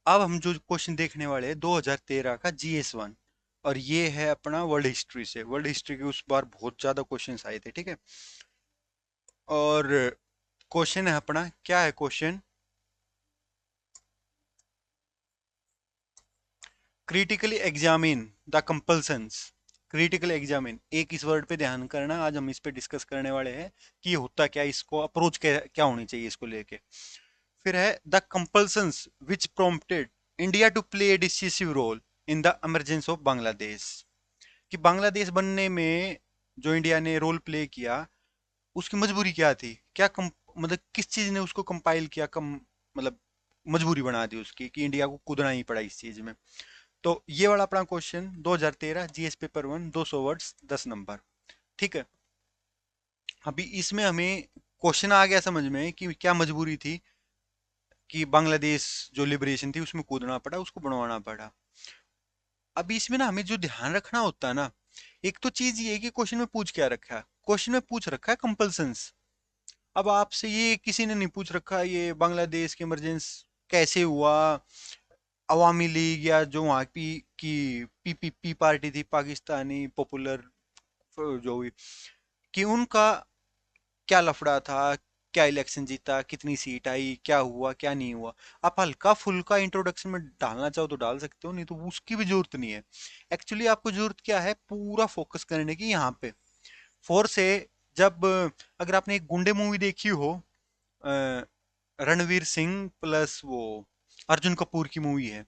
अब हम जो क्वेश्चन देखने वाले हैं 2013 का GS1, और ये है अपना वर्ल्ड हिस्ट्री से। वर्ल्ड हिस्ट्री के उस बार बहुत ज्यादा क्वेश्चंस आए थे, ठीक है। और क्वेश्चन है अपना, क्या है question? Critically examine the compulsions. Critical examine, एक इस वर्ड पे ध्यान करना, आज हम इस पे डिस्कस करने वाले हैं कि ये होता क्या है, इसको अप्रोच क्या होनी चाहिए इसको लेके। फिर है the compulsions which prompted India to play a decisive role in the emergence of Bangladesh. कि बांग्लादेश बनने में जो इंडिया ने रोल प्ले किया, उसकी मजबूरी क्या थी, मतलब किस चीज ने उसको कंपाइल किया, मतलब मजबूरी बना दी उसकी कि इंडिया को कूदना ही पड़ा इस चीज में। तो ये वाला अपना question 2013 GS paper 1, 200 words 10 number, ठीक है। अभी इसमें हमें क्वेश्चन आ गया समझ में कि क्या मजबूरी थी कि बांग्लादेश जो लिबरेशन थी उसमें कूदना पड़ा, उसको बनवाना पड़ा। अभी इसमें ना हमें जो ध्यान रखना होता है ना, एक तो चीज ये है कि क्वेश्चन में पूछ क्या रखा है। क्वेश्चन में पूछ रखा है कंपल्सन्स। अब आपसे ये किसी ने नहीं पूछ रखा ये बांग्लादेश के इमरजेंस कैसे हुआ। अवामी लीग या जो वहाँ की पीपीपी पार्टी थी, पाकिस्तानी पॉपुलर जो हुई, कि उनका क्या लफड़ा था, क्या इलेक्शन जीता, कितनी सीट आई, क्या हुआ क्या नहीं हुआ। आप हल्का फुल्का इंट्रोडक्शन में डालना चाहो तो डाल सकते हो, नहीं तो उसकी भी जरूरत नहीं है। एक्चुअली आपको जरूरत क्या है, पूरा फोकस करने की यहाँ पे। फोर से, जब, अगर आपने एक गुंडे मूवी देखी हो, अ, रणवीर सिंह प्लस वो अर्जुन कपूर की मूवी है,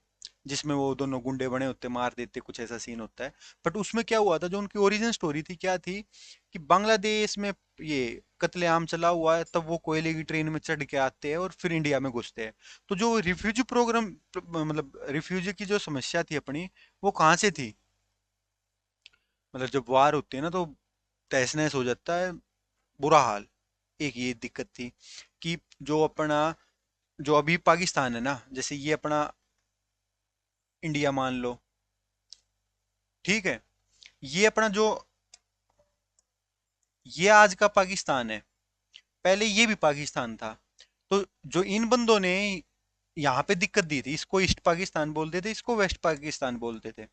जिसमें वो दोनों गुंडे बने होते, मार देते, कुछ ऐसा सीन होता है। बट उसमें क्या हुआ था, जो उनकी ओरिजिन स्टोरी थी क्या थी, कि बांग्लादेश में ये कत्लेआम चला हुआ है, तब वो कोयले की ट्रेन में चढ़ के आते हैं और फिर इंडिया में घुसते हैं। तो जो रिफ्यूजी प्रोग्राम, मतलब रिफ्यूजी की जो समस्या थी अपनी, वो कहाँ से थी? मतलब जब वार होती है ना तो तहस नहस हो जाता है, बुरा हाल। एक ये दिक्कत थी कि जो अपना, जो अभी पाकिस्तान है ना, जैसे ये अपना इंडिया मान लो, ठीक है, ये अपना जो, ये आज का पाकिस्तान है, पहले ये भी पाकिस्तान था। तो जो इन बंदों ने यहाँ पे दिक्कत दी थी, इसको ईस्ट पाकिस्तान बोलते थे, इसको वेस्ट पाकिस्तान बोलते थे।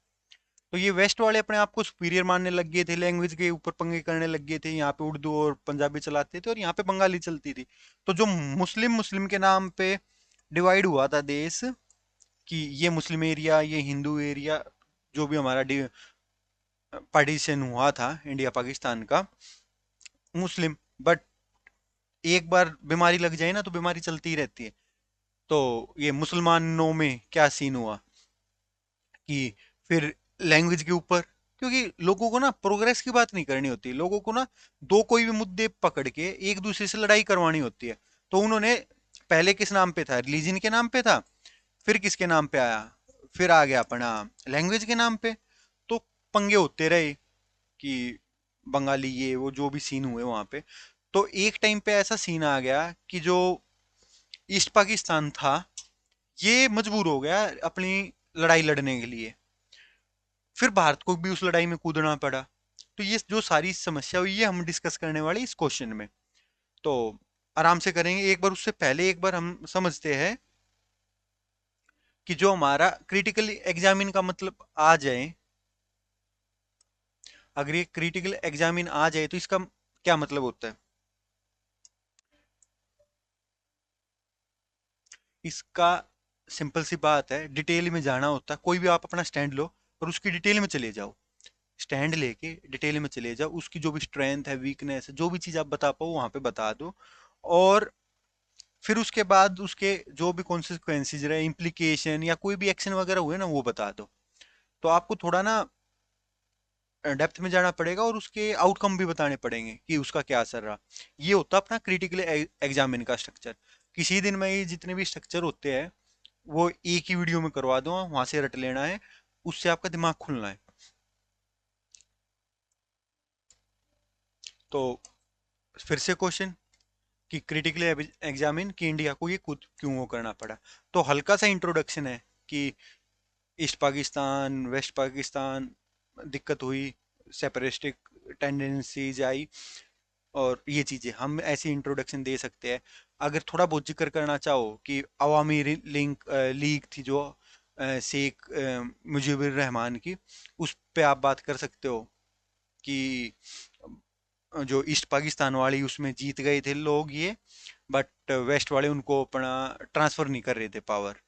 तो ये वेस्ट वाले अपने आप को सुपीरियर मानने लग गए थे, लैंग्वेज के ऊपर पंगे करने लग गए थे, यहाँ पे उर्दू और पंजाबी चलाते थे और यहाँ पे बंगाली चलती थी। तो जो मुस्लिम मुस्लिम के नाम पे डिवाइड हुआ था देश, कि ये मुस्लिम एरिया, ये हिंदू एरिया, जो भी हमारा पार्टीशन हुआ था इंडिया पाकिस्तान का, मुस्लिम। बट एक बार बीमारी लग जाए ना तो बीमारी चलती ही रहती है। तो ये मुसलमानों में क्या सीन हुआ कि फिर लैंग्वेज के ऊपर, क्योंकि लोगों को ना प्रोग्रेस की बात नहीं करनी होती, लोगों को ना दो कोई भी मुद्दे पकड़ के एक दूसरे से लड़ाई करवानी होती है। तो उन्होंने, पहले किस नाम पे था, रिलीजन के नाम पे था, फिर किसके नाम पे आया, फिर आ गया अपना लैंग्वेज के नाम पे। तो पंगे होते रहे कि बंगाली ये वो जो भी सीन हुए वहां पे। तो एक टाइम पे ऐसा सीन आ गया कि जो ईस्ट पाकिस्तान था, ये मजबूर हो गया अपनी लड़ाई लड़ने के लिए, फिर भारत को भी उस लड़ाई में कूदना पड़ा। तो ये जो सारी समस्या हुई है हम डिस्कस करने वाले इस क्वेश्चन में। तो आराम से करेंगे, एक बार उससे पहले एक बार हम समझते हैं कि जो हमारा क्रिटिकल एग्जामिन का मतलब आ जाए, अगर ये क्रिटिकल एग्जामिन आ जाए तो इसका क्या मतलब होता है। इसका सिंपल सी बात है, डिटेल में जाना होता है। कोई भी आप अपना स्टैंड लो और उसकी डिटेल में चले जाओ, स्टैंड लेके डिटेल में चले जाओ, उसकी जो भी स्ट्रेंथ है, वीकनेस है, जो भी चीज आप बता पाओ वहां पे बता दो। और फिर उसके बाद उसके जो भी कॉन्सिक्वेंसेज रहे, इम्प्लीकेशन या कोई भी एक्शन वगैरह हुए ना, वो बता दो। तो आपको थोड़ा ना डेप्थ में जाना पड़ेगा और उसके आउटकम भी बताने पड़ेंगे कि उसका क्या असर रहा। ये होता है अपना क्रिटिकल एग्जामिन का स्ट्रक्चर। किसी दिन में ये जितने भी स्ट्रक्चर होते हैं वो एक ही वीडियो में करवा दूंगा, वहां से रट लेना है, उससे आपका दिमाग खुलना है। तो फिर से क्वेश्चन, कि क्रिटिकली एग्जामिन कि इंडिया को ये खुद क्यों वो करना पड़ा। तो हल्का सा इंट्रोडक्शन है कि ईस्ट पाकिस्तान वेस्ट पाकिस्तान दिक्कत हुई, सेपरेटिस्टिक टेंडेंसीज आई, और ये चीजें हम ऐसी इंट्रोडक्शन दे सकते हैं। अगर थोड़ा बहुत जिक्र करना चाहो कि अवामी लिंक लीग थी जो शेख मुजीबुर रहमान की, उस पे आप बात कर सकते हो कि जो ईस्ट पाकिस्तान वाली उसमें जीत गए थे लोग ये, बट वेस्ट वाले उनको अपना ट्रांसफर नहीं कर रहे थे पावर।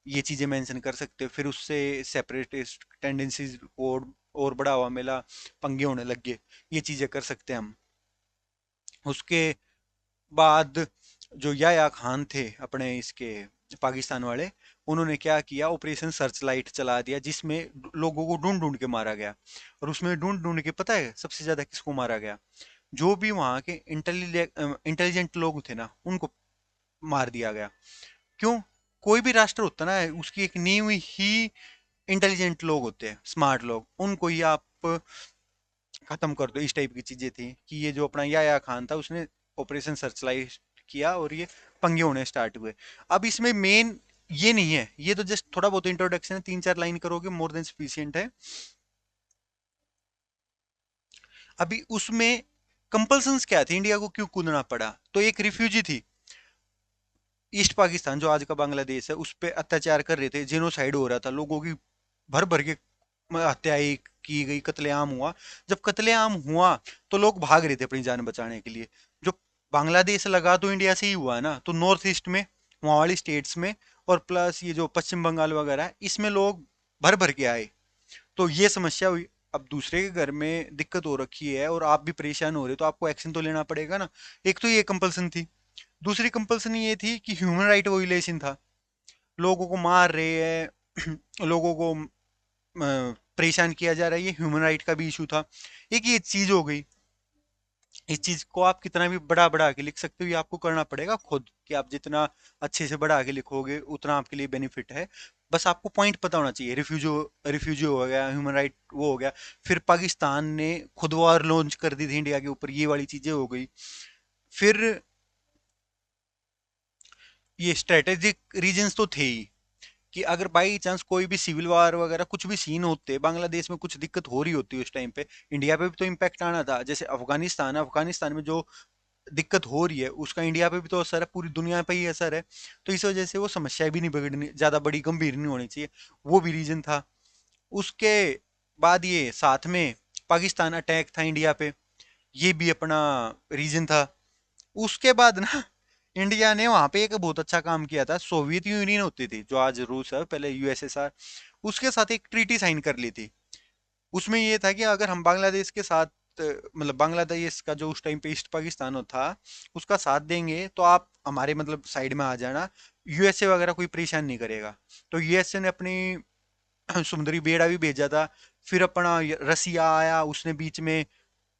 ये चीजें मेंशन कर सकते हो। फिर उससे सेपरेटिस्ट टेंडेंसीज और बढ़ावा मिला, पंगे होने लग गए। ये चीजें कर सकते हैं हम। उसके बाद जो याया खान थे अपने इसके पाकिस्तान वाले, उन्होंने क्या किया, ऑपरेशन सर्च लाइट चला दिया जिसमें लोगों को ढूंढ ढूंढ के मारा गया। और उसमें ढूंढ ढूंढ के पता है सबसे ज्यादा किसको मारा गया? जो भी वहां के इंटेलिजेंट लोग थे ना, उनको मार दिया गया। क्यों? कोई भी राष्ट्र होता ना, उसकी एक नींव ही इंटेलिजेंट लोग होते हैं, स्मार्ट लोग। उनको ही आप खत्म कर दो। इस टाइप की चीजें थी कि ये जो अपना याया खान था उसने ऑपरेशन सर्चलाइट किया और ये पंगे होने स्टार्ट हुए। अब इसमें मेन ये नहीं है, ये तो जस्ट थोड़ा बहुत इंट्रोडक्शन है, 3-4 लाइन करोगे मोर देन सफिशिएंट है। अभी उसमें कंपल्सन्स क्या थे, इंडिया को क्यों कूदना पड़ा? तो एक रिफ्यूजी थी, ईस्ट पाकिस्तान जो आज का बांग्लादेश है, उस पे अत्याचार कर रहे थे, जेनोसाइड हो रहा था, लोगों की भर भर के हत्याएं की गई, कत्लेआम हुआ। जब कत्लेआम हुआ तो लोग भाग रहे थे अपनी जान बचाने के लिए। जो बांग्लादेश लगा तो इंडिया से ही हुआ है ना, तो नॉर्थ ईस्ट में वहाँ वाली स्टेट्स में, और प्लस ये जो पश्चिम बंगाल वगैरह है, इसमें लोग भर भर के आए। तो ये समस्या हुई। अब दूसरे के घर में दिक्कत हो रखी है और आप भी परेशान हो रहे हो, तो आपको एक्शन तो लेना पड़ेगा ना। एक तो ये कंपल्सन थी। दूसरी कंपल्सन ये थी कि ह्यूमन राइट वोलेशन था, लोगों को मार रहे हैं लोगों को परेशान किया जा रहा है, ये ह्यूमन राइट का भी इशू था। एक ये चीज हो गई। इस चीज को आप कितना भी बढ़ा बढ़ा के लिख सकते हो, ये आपको करना पड़ेगा खुद, कि आप जितना अच्छे से बढ़ा के लिखोगे उतना आपके लिए बेनिफिट है। बस आपको पॉइंट पता होना चाहिए। रिफ्यूजो रिफ्यूजी हो गया, ह्यूमन राइट वो हो गया। फिर पाकिस्तान ने खुद वार लॉन्च कर दी थी इंडिया के ऊपर, ये वाली चीजें हो गई। फिर ये स्ट्रेटेजिक रीजंस तो थे ही, कि अगर बाई चांस कोई भी सिविल वार वगैरह कुछ भी सीन होते, बांग्लादेश में कुछ दिक्कत हो रही होती उस टाइम पे, इंडिया पे भी तो इम्पैक्ट आना था। जैसे अफगानिस्तान है, अफगानिस्तान में जो दिक्कत हो रही है उसका इंडिया पे भी तो असर है, पूरी दुनिया पे ही असर है। तो इस वजह से वो समस्या भी नहीं बिगड़नी, ज्यादा बड़ी गंभीर नहीं होनी चाहिए। वो भी रीजन था। उसके बाद ये साथ में पाकिस्तान अटैक था इंडिया पे, ये भी अपना रीजन था। उसके बाद ना इंडिया ने वहां पे एक बहुत अच्छा काम किया था। सोवियत यूनियन होती थी जो आज रूस है, पहले यूएसएसआर, उसके साथ एक ट्रीटी साइन कर ली थी। उसमें ये था कि अगर हम बांग्लादेश के साथ मतलब बांग्लादेश का जो उस टाइम पे ईस्ट पाकिस्तान था उसका साथ देंगे तो आप हमारे मतलब साइड में आ जाना, यूएसए वगैरह कोई परेशान नहीं करेगा। तो यूएसए ने अपनी समुद्री बेड़ा भी भेजा था। फिर अपना रसिया आया, उसने बीच में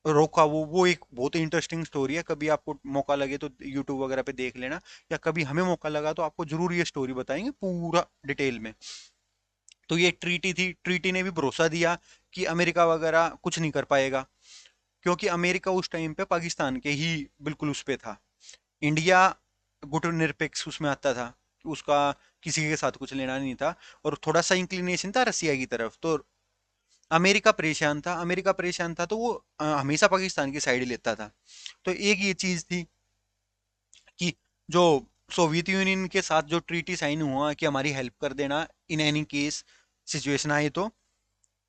रोका। वो एक बहुत इंटरेस्टिंग स्टोरी है, कभी आपको मौका लगे तो यूट्यूब वगैरह पे देख लेना, या कभी हमें मौका लगा तो आपको जरूर ये स्टोरी बताएंगे पूरा डिटेल में। तो ये ट्रीटी थी, ट्रीटी ने भी भरोसा दिया कि अमेरिका वगैरह कुछ नहीं कर पाएगा, क्योंकि अमेरिका उस टाइम पे पाकिस्तान के ही बिल्कुल उस पे था। इंडिया गुटनिरपेक्ष उसमें आता था, उसका किसी के साथ कुछ लेना नहीं था। और थोड़ा सा इंक्लिनेशन था रसिया की तरफ, तो अमेरिका परेशान था। अमेरिका परेशान था तो वो हमेशा पाकिस्तान की साइड लेता था। तो एक ये चीज थी कि जो सोवियत यूनियन के साथ जो ट्रीटी साइन हुआ कि हमारी हेल्प कर देना इन एनी केस सिचुएशन आए तो,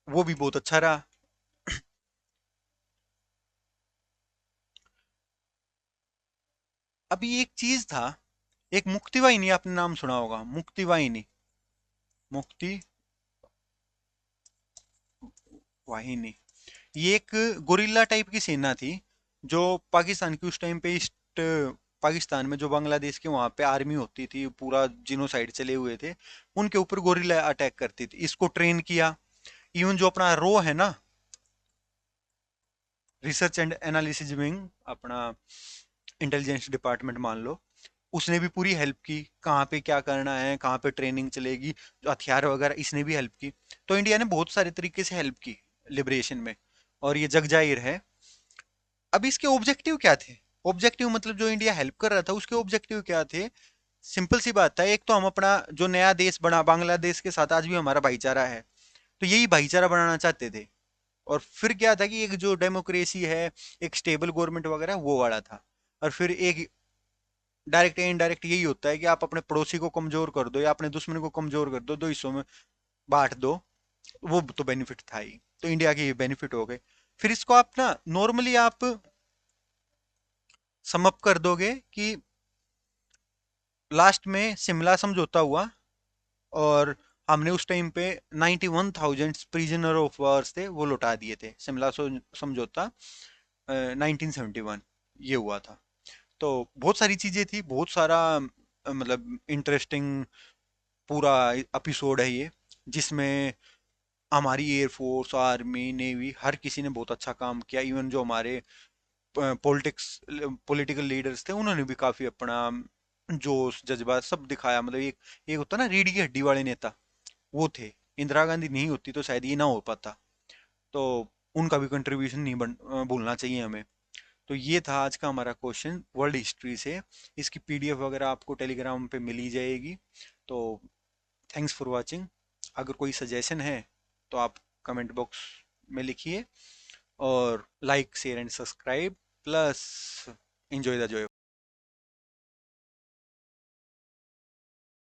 वो भी बहुत अच्छा रहा। अभी एक चीज था, एक मुक्ति वाहिनी, आपने नाम सुना होगा, मुक्ति वाहिनी। मुक्ति वाहिनी, ये एक गोरिल्ला टाइप की सेना थी जो पाकिस्तान की उस टाइम पे ईस्ट पाकिस्तान में जो बांग्लादेश के वहां पे आर्मी होती थी, पूरा जिनोसाइड चले हुए थे, उनके ऊपर गोरिल्ला अटैक करती थी। इसको ट्रेन किया। इवन जो अपना रो है ना, रिसर्च एंड एनालिसिस विंग, अपना इंटेलिजेंस डिपार्टमेंट मान लो, उसने भी पूरी हेल्प की, कहाँ पे क्या करना है, कहाँ पे ट्रेनिंग चलेगी, जो हथियार वगैरह, इसने भी हेल्प की। तो इंडिया ने बहुत सारे तरीके से हेल्प की लिबरेशन में, और ये जग जाहिर है। अब इसके ऑब्जेक्टिव क्या थे? ऑब्जेक्टिव मतलब जो इंडिया हेल्प कर रहा था उसके ऑब्जेक्टिव क्या थे? सिंपल सी बात था, एक तो हम अपना जो नया देश बना बांग्लादेश के साथ, आज भी हमारा भाईचारा है, तो यही भाईचारा बनाना चाहते थे। और फिर क्या था कि एक जो डेमोक्रेसी है, एक स्टेबल गवर्नमेंट वगैरह वो वाला था। और फिर एक डायरेक्ट या इनडायरेक्ट यही होता है कि आप अपने पड़ोसी को कमजोर कर दो या अपने दुश्मन को कमजोर कर दो, दो हिस्सों में बांट दो, वो तो बेनिफिट था ही। तो इंडिया के ये बेनिफिट हो गए। फिर इसको आप ना नॉर्मली आप समअप कर दोगे कि लास्ट में शिमला समझौता हुआ, और हमने उस टाइम पे 91,000 प्रिजनर ऑफ वार्स थे वो लौटा दिए थे। शिमला समझौता 1971 ये हुआ था। तो बहुत सारी चीजें थी, बहुत सारा मतलब इंटरेस्टिंग पूरा एपिसोड है ये, जिसमें हमारी एयरफोर्स, आर्मी, नेवी, हर किसी ने बहुत अच्छा काम किया। इवन जो हमारे पॉलिटिक्स पॉलिटिकल लीडर्स थे उन्होंने भी काफी अपना जोश जज्बा सब दिखाया। मतलब एक एक होता ना रीढ़ की हड्डी वाले नेता, वो थे। इंदिरा गांधी नहीं होती तो शायद ये ना हो पाता। तो उनका भी कंट्रीब्यूशन नहीं भूलना चाहिए हमें। तो ये था आज का हमारा क्वेश्चन वर्ल्ड हिस्ट्री से। इसकी पीडीएफ वगैरह आपको टेलीग्राम पे मिल ही जाएगी। तो थैंक्स फॉर वाचिंग। अगर कोई सजेशन है तो आप कमेंट बॉक्स में लिखिए, और like share and subscribe, plus enjoy the Joy.